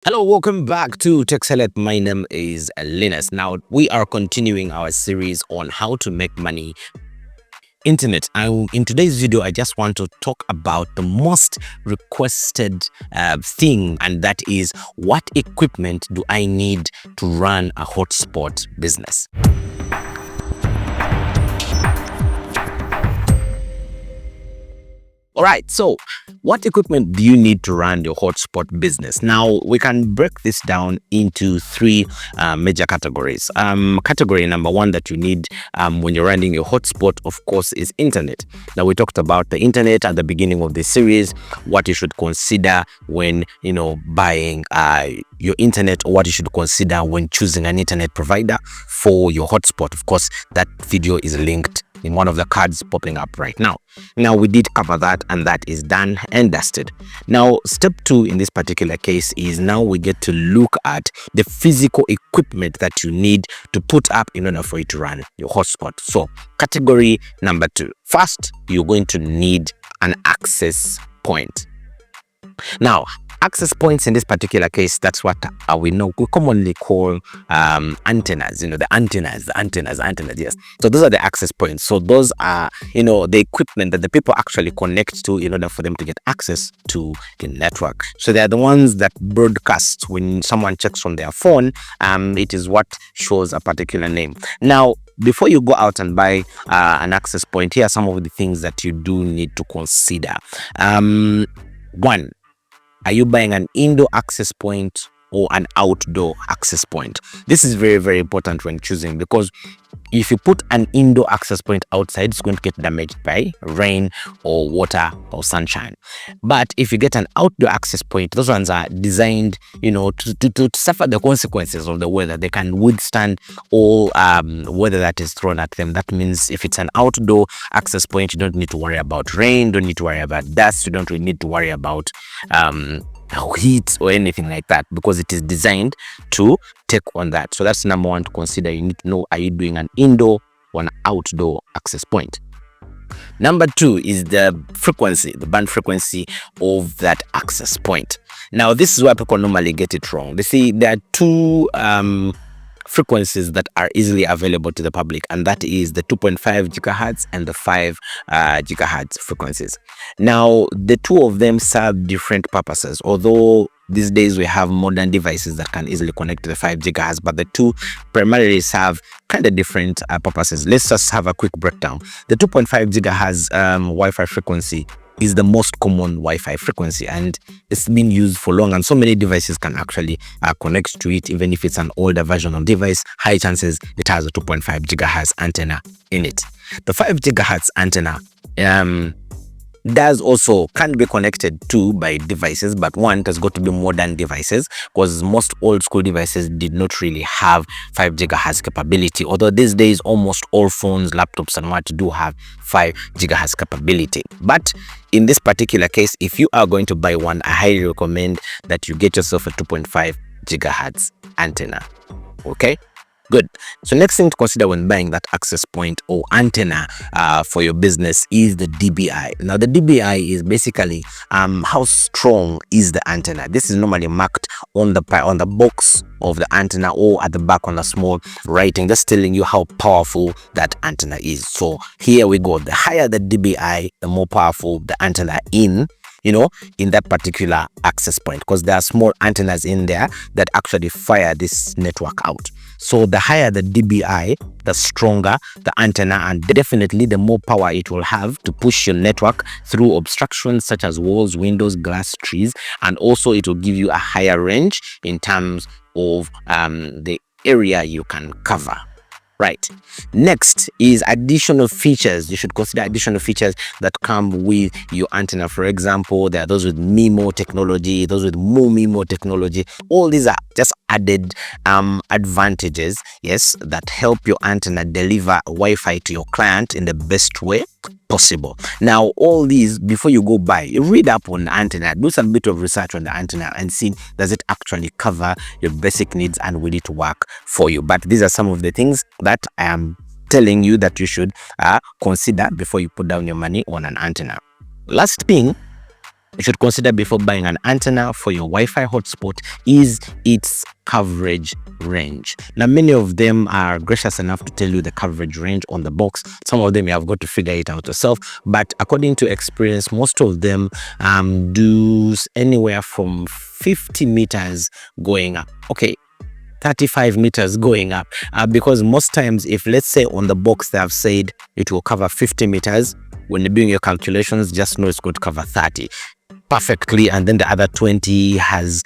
Hello, welcome back to Tech Select. My name is Linus. Now, we are continuing our series on how to make money internet. In today's video, I just want to talk about the most requested thing, and that is, what equipment do I need to run a hotspot business? All right, so what equipment do you need to run your hotspot business? Now, we can break this down into three major categories. Category number one that you need when you're running your hotspot, of course, is internet. Now, we talked about the internet at the beginning of the series, what you should consider when, buying your internet, or what you should consider when choosing an internet provider for your hotspot. Of course, that video is linked in one of the cards popping up right now. Now, we did cover that, and that is done and dusted. Now, step two in this particular case is now we get to look at the physical equipment that you need to put up in order for you to run your hotspot. So, category number two. First, you're going to need an access point. Now, access points in this particular case, that's what we commonly call antennas. The antennas, yes. So those are the access points. So those are the equipment that the people actually connect to in order for them to get access to the network. So they are the ones that broadcast when someone checks on their phone. It is what shows a particular name. Now, before you go out and buy an access point, here are some of the things that you do need to consider. One, are you buying an indoor access point or an outdoor access point? This is very, very important when choosing, because if you put an indoor access point outside, it's going to get damaged by rain or water or sunshine. But if you get an outdoor access point, those ones are designed, to suffer the consequences of the weather. They can withstand all weather that is thrown at them. That means if it's an outdoor access point, you don't need to worry about rain, don't need to worry about dust, you don't really need to worry about heat or anything like that, because it is designed to take on that. So that's number one to consider. You need to know, are you doing an indoor or an outdoor access point? Number two is the frequency, the band frequency of that access point. Now, this is where people normally get it wrong. They see there are two frequencies that are easily available to the public, and that is the 2.5 gigahertz and the 5 gigahertz frequencies. Now, the two of them serve different purposes, although these days we have modern devices that can easily connect to the 5 gigahertz, but the two primarily serve kind of different purposes. Let's just have a quick breakdown. The 2.5 gigahertz Wi-Fi frequency is the most common Wi-Fi frequency, and it's been used for long, and so many devices can actually connect to it. Even if it's an older version of device, high chances it has a 2.5 gigahertz antenna in it. The 5 gigahertz antenna can be connected to by devices, but one, it has got to be modern devices, because most old school devices did not really have 5 gigahertz capability, although these days almost all phones, laptops and what do have 5 gigahertz capability. But in this particular case, if you are going to buy one, I highly recommend that you get yourself a 2.5 gigahertz antenna. Okay, good. So next thing to consider when buying that access point or antenna for your business is the dBi. Now, the dBi is basically how strong is the antenna. This is normally marked on the box of the antenna, or at the back on a small writing, just telling you how powerful that antenna is. So here we go. The higher the dBi, the more powerful the antenna in that particular access point, because there are small antennas in there that actually fire this network out. So the higher the dBi, the stronger the antenna, and definitely the more power it will have to push your network through obstructions such as walls, windows, glass, trees, and also it will give you a higher range in terms of the area you can cover. Right. Next is additional features. You should consider additional features that come with your antenna. For example, there are those with MIMO technology, those with MIMO technology. All these are just added advantages, yes, that help your antenna deliver Wi-Fi to your client in the best way possible. Now, all these, before you go buy, you read up on the antenna, do some bit of research on the antenna and see, does it actually cover your basic needs and will it work for you? But these are some of the things that I am telling you that you should consider before you put down your money on an antenna. Last thing you should consider before buying an antenna for your Wi-Fi hotspot is its coverage range. Now, many of them are gracious enough to tell you the coverage range on the box. Some of them you have got to figure it out yourself. But according to experience, most of them do anywhere from 50 meters going up. Okay, 35 meters going up, because most times, if let's say on the box they have said it will cover 50 meters, when you're doing your calculations, just know it's going to cover 30 perfectly, and then the other 20 has,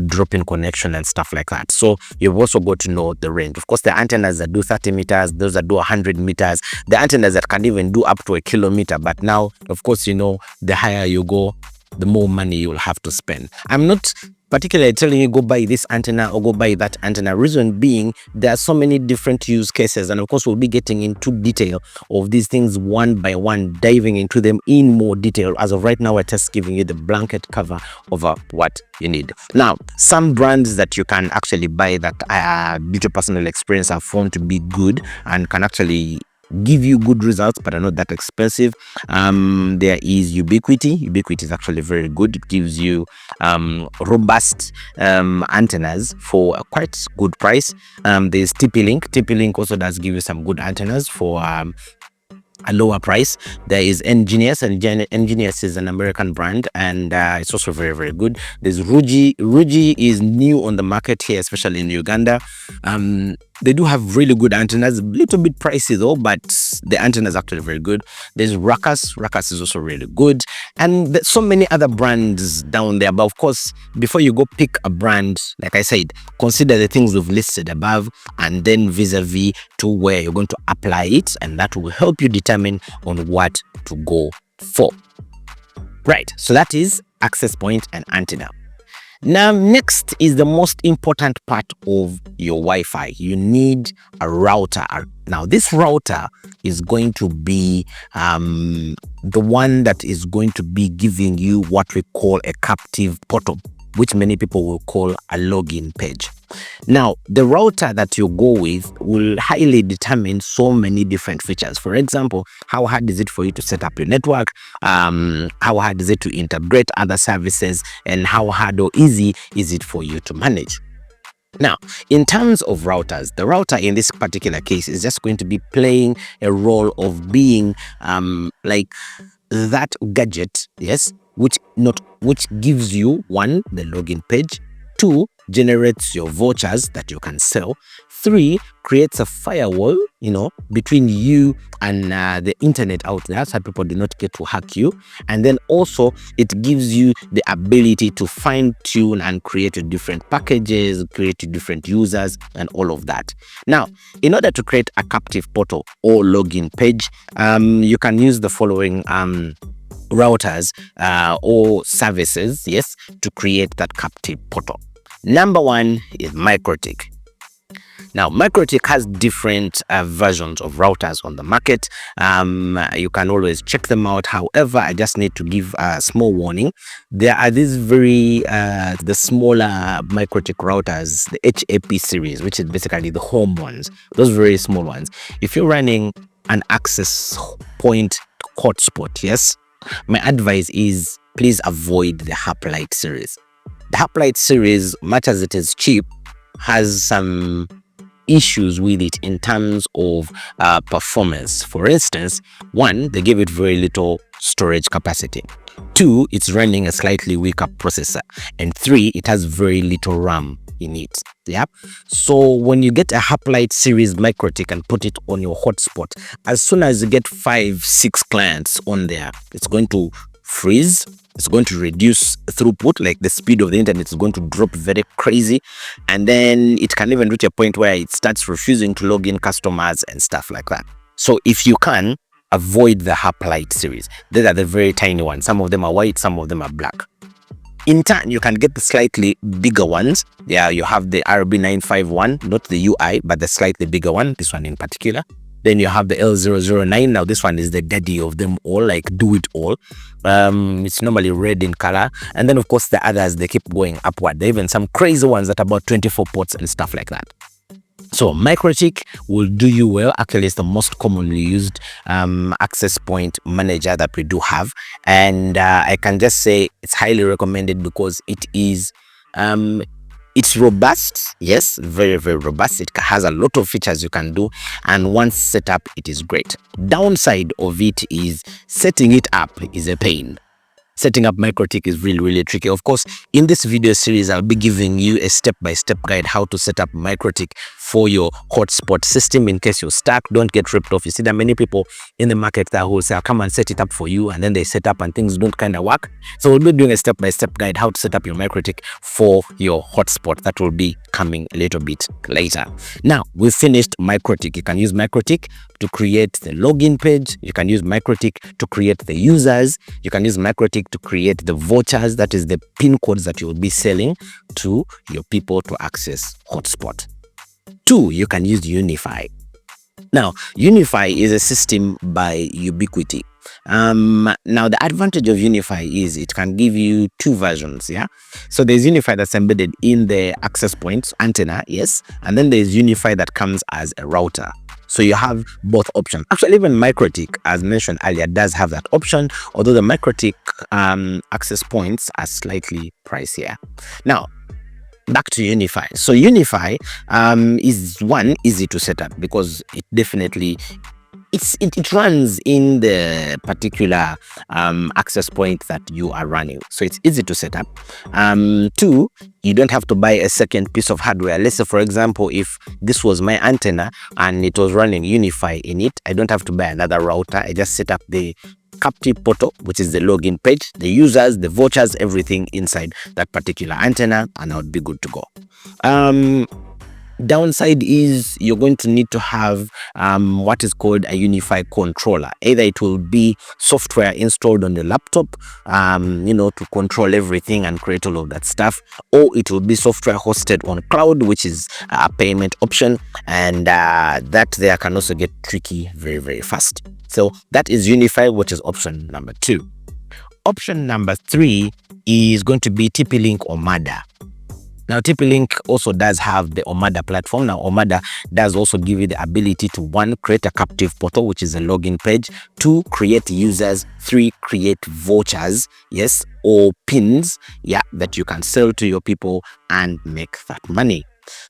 drop in connection and stuff like that. So you've also got to know the range. Of course, the antennas that do 30 meters, those that do 100 meters, the antennas that can even do up to 1 kilometer. But now, of course, the higher you go, the more money you'll have to spend. I'm not particularly telling you go buy this antenna or go buy that antenna. Reason being, there are so many different use cases, and of course we'll be getting into detail of these things one by one, diving into them in more detail. As of right now, we're just giving you the blanket cover over what you need. Now, some brands that you can actually buy that due to personal experience have found to be good and can actually give you good results but are not that expensive. There is Ubiquiti. Ubiquiti is actually very good. It gives you robust antennas for a quite good price. There's TP-Link. TP-Link also does give you some good antennas for a lower price. There is Engineers, and Engineers is an American brand, and it's also very, very good. There's Ruji. Ruji is new on the market here, especially in Uganda. They do have really good antennas, a little bit pricey though, but the antenna is actually very good. There's Ruckus. Ruckus is also really good, and there's so many other brands down there. But of course, before you go pick a brand, like I said, consider the things we've listed above, and then vis-a-vis to where you're going to apply it, and that will help you determine on what to go for. Right, so that is access point and antenna. Now, next is the most important part of your Wi-Fi. You need a router. Now, this router is going to be the one that is going to be giving you what we call a captive portal, which many people will call a login page. Now, the router that you go with will highly determine so many different features. For example, how hard is it for you to set up your network? How hard is it to integrate other services? And how hard or easy is it for you to manage? Now, in terms of routers, the router in this particular case is just going to be playing a role of being like that gadget, yes, which gives you, one, the login page, two, generates your vouchers that you can sell, three, creates a firewall, between you and the internet out there, so people do not get to hack you. And then also it gives you the ability to fine tune and create different packages, create different users, and all of that. Now, in order to create a captive portal or login page, you can use the following routers or services, yes, to create that captive portal. Number one is MikroTik. Now, MikroTik has different versions of routers on the market. You can always check them out. However, I just need to give a small warning. There are these the smaller MikroTik routers, the HAP series, which is basically the home ones, those very small ones. If you're running an access point hotspot, yes, my advice is please avoid the Hoplite series. The Hoplite series, much as it is cheap, has some issues with it in terms of performance. For instance, one, they give it very little storage capacity. Two, it's running a slightly weaker processor. And three, it has very little RAM in it. Yeah. So when you get a Hoplite series MikroTik and put it on your hotspot, as soon as you get 5-6 clients on there, it's going to freeze. It's going to reduce throughput, like the speed of the internet is going to drop very crazy, and then it can even reach a point where it starts refusing to log in customers and stuff like that. So if you can, avoid the Hoplite series. These are the very tiny ones. Some of them are white, some of them are black. In turn, you can get the slightly bigger ones. Yeah, you have the RB951, not the UI, but the slightly bigger one, this one in particular. Then you have the L009. Now this one is the daddy of them all, like do it all. It's normally red in color. And then of course the others, they keep going upward. There are even some crazy ones that are about 24 ports and stuff like that. So MikroTik will do you well. Actually, it's the most commonly used access point manager that we do have, and I can just say it's highly recommended because it is it's robust. Yes, very, very robust. It has a lot of features you can do, and once set up, it is great. Downside of it is setting it up is a pain. Setting up MikroTik is really, really tricky. Of course, in this video series, I'll be giving you a step-by-step guide how to set up MikroTik for your hotspot system in case you're stuck. Don't get ripped off. You see, there are many people in the market that will say, I'll come and set it up for you, and then they set up and things don't kind of work. So we'll be doing a step-by-step guide how to set up your MikroTik for your hotspot. That will be coming a little bit later. Now, we've finished MikroTik. You can use MikroTik to create the login page. You can use MikroTik to create the users. You can use MikroTik to create the vouchers, that is the pin codes that you will be selling to your people to access hotspot. 2, you can use UniFi. Now, UniFi is a system by Ubiquiti. Now the advantage of UniFi is it can give you 2 versions. Yeah, so there's UniFi that's embedded in the access point antenna, yes, and then there's UniFi that comes as a router. So you have both options. Actually, even MikroTik, as mentioned earlier, does have that option, although the MikroTik access points are slightly pricier. Now, back to UniFi. So UniFi is one, easy to set up because it definitely it runs in the particular access point that you are running, so it's easy to set up. 2, you don't have to buy a second piece of hardware. Let's say, for example, if this was my antenna and it was running UniFi in it, I don't have to buy another router. I just set up the captive portal, which is the login page, the users, the vouchers, everything inside that particular antenna, and I would be good to go. Downside is you're going to need to have what is called a UniFi controller. Either it will be software installed on the laptop, to control everything and create all of that stuff, or it will be software hosted on cloud, which is a payment option, and that there can also get tricky very, very fast. So that is UniFi, which is option number 2. Option number 3 is going to be TP-Link Omada. Now, TP-Link also does have the Omada platform. Now, Omada does also give you the ability to 1, create a captive portal, which is a login page, 2, create users, 3, create vouchers, yes, or pins, yeah, that you can sell to your people and make that money.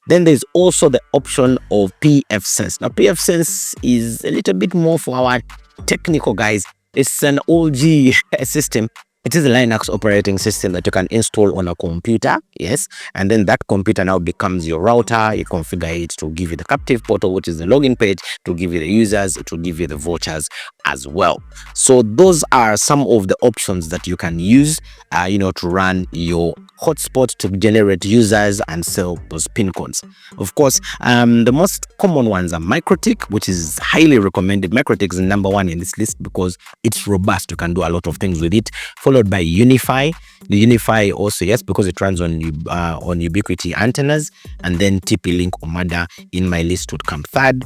Then there's also the option of pfSense. Now, pfSense is a little bit more for our technical guys. It's an OG system. It is a Linux operating system that you can install on a computer, yes, and then that computer now becomes your router. You configure it to give you the captive portal, which is the login page, to give you the users, to give you the vouchers as well. So those are some of the options that you can use, to run your hotspot, to generate users and sell those pin codes. Of course, the most common ones are MikroTik, which is highly recommended. MikroTik is number 1 in this list because it's robust. You can do a lot of things with it. Followed by UniFi. The UniFi also, yes, because it runs on Ubiquiti antennas, and then TP-Link Omada in my list would come 3rd.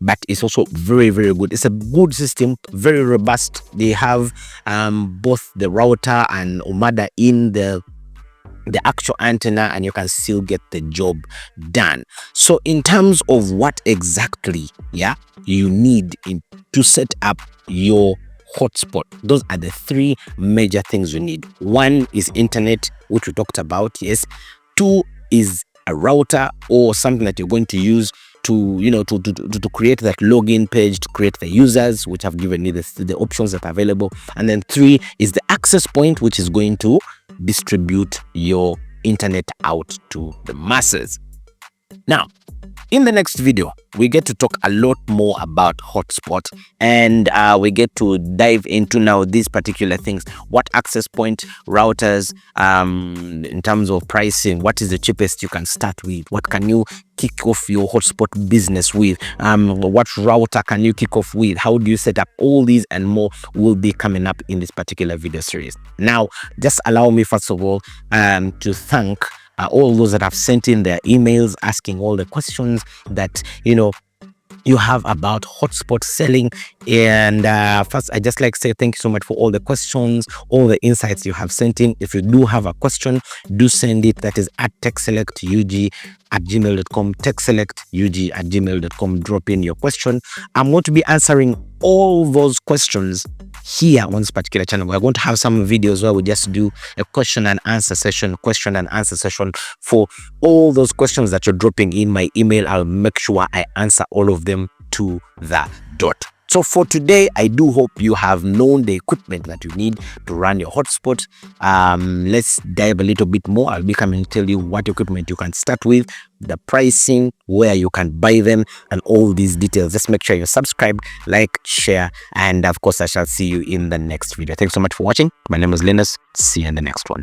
But it's also very, very good. It's a good system, very robust. They have both the router and Omada in the actual antenna, and you can still get the job done. So in terms of what exactly you need to set up your hotspot, those are the 3 major things you need. 1 is internet, which we talked about, yes. 2 is a router or something that you're going to use to create that login page, to create the users, which have given you the options that are available. And then 3 is the access point, which is going to distribute your internet out to the masses. Now, in the next video, we get to talk a lot more about hotspot, and we get to dive into now these particular things. What access point, routers, in terms of pricing, what is the cheapest you can start with? What can you kick off your hotspot business with? What router can you kick off with? How do you set up? All these and more will be coming up in this particular video series. Now, just allow me first of all to thank all those that have sent in their emails asking all the questions that you have about hotspot selling. And first, I just like to say thank you so much for all the questions, all the insights you have sent in. If you do have a question, do send it. That is at techselectug@gmail.com, techselectug@gmail.com. Drop in your question. I'm going to be answering all those questions here on this particular channel. We're going to have some videos where we just do a question and answer session for all those questions that you're dropping in my email. I'll make sure I answer all of them to the dot. So for today, I do hope you have known the equipment that you need to run your hotspot. Let's dive a little bit more. I'll be coming to tell you what equipment you can start with, the pricing, where you can buy them, and all these details. Just make sure you're subscribed, like, share, and of course, I shall see you in the next video. Thanks so much for watching. My name is Linus. See you in the next one.